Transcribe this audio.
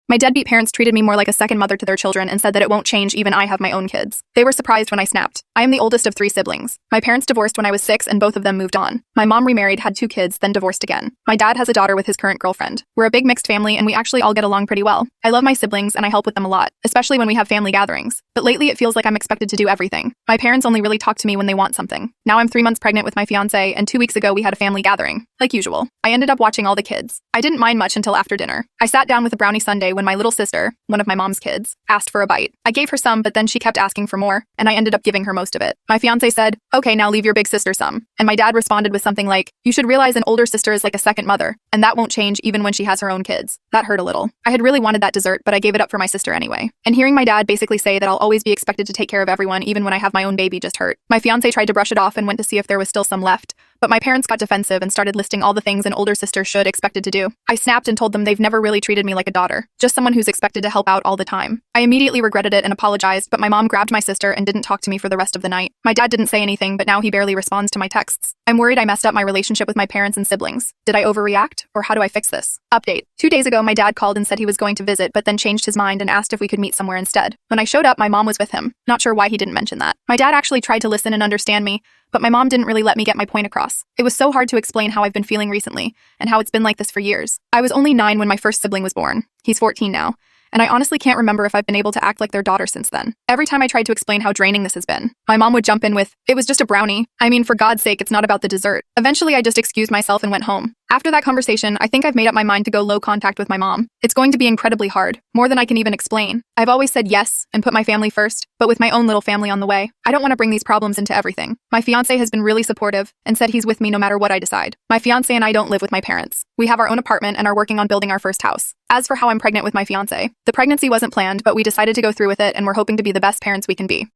My deadbeat parents treated me more like a second mother to their children and said that it won't change even I have my own kids. They were surprised when I snapped. I am the oldest of 3 siblings. My parents divorced when I was 6 and both of them moved on. My mom remarried, had 2 kids, then divorced again. My dad has a daughter with his current girlfriend. We're a big mixed family and we actually all get along pretty well. I love my siblings and I help with them a lot, especially when we have family gatherings. But lately it feels like I'm expected to do everything. My parents only really talk to me when they want something. Now I'm 3 months pregnant with my fiancé and 2 weeks ago we had a family gathering. Like usual. I ended up watching all the kids. I didn't mind much until after dinner. I sat down with a brownie sundae when my little sister, one of my mom's kids, asked for a bite. I gave her some, but then she kept asking for more, and I ended up giving her most of it. My fiancé said, "Okay, now leave your big sister some." And my dad responded with something like, "You should realize an older sister is like a second mother, and that won't change even when she has her own kids." That hurt a little. I had really wanted that dessert, but I gave it up for my sister anyway. And hearing my dad basically say that I'll always be expected to take care of everyone even when I have my own baby just hurt. My fiancé tried to brush it off and went to see if there was still some left, but my parents got defensive and started listing all the things an older sister should expected to do. I snapped and told them they've never really treated me like a daughter, just someone who's expected to help out all the time. I immediately regretted it and apologized, but my mom grabbed my sister and didn't talk to me for the rest of the night. My dad didn't say anything, but now he barely responds to my texts. I'm worried I messed up my relationship with my parents and siblings. Did I overreact, or how do I fix this? Update. 2 days ago, my dad called and said he was going to visit, but then changed his mind and asked if we could meet somewhere instead. When I showed up, my mom was with him. Not sure why he didn't mention that. My dad actually tried to listen and understand me, but my mom didn't really let me get my point across. It was so hard to explain how I've been feeling recently, and how it's been like this for years. I was only 9 when my first sibling was born. He's 14 now. And I honestly can't remember if I've been able to act like their daughter since then. Every time I tried to explain how draining this has been, my mom would jump in with, "It was just a brownie. I mean, for God's sake, it's not about the dessert." Eventually, I just excused myself and went home. After that conversation, I think I've made up my mind to go low contact with my mom. It's going to be incredibly hard, more than I can even explain. I've always said yes and put my family first, but with my own little family on the way, I don't want to bring these problems into everything. My fiancé has been really supportive and said he's with me no matter what I decide. My fiancé and I don't live with my parents. We have our own apartment and are working on building our first house. As for how I'm pregnant with my fiancé, the pregnancy wasn't planned, but we decided to go through with it and we're hoping to be the best parents we can be.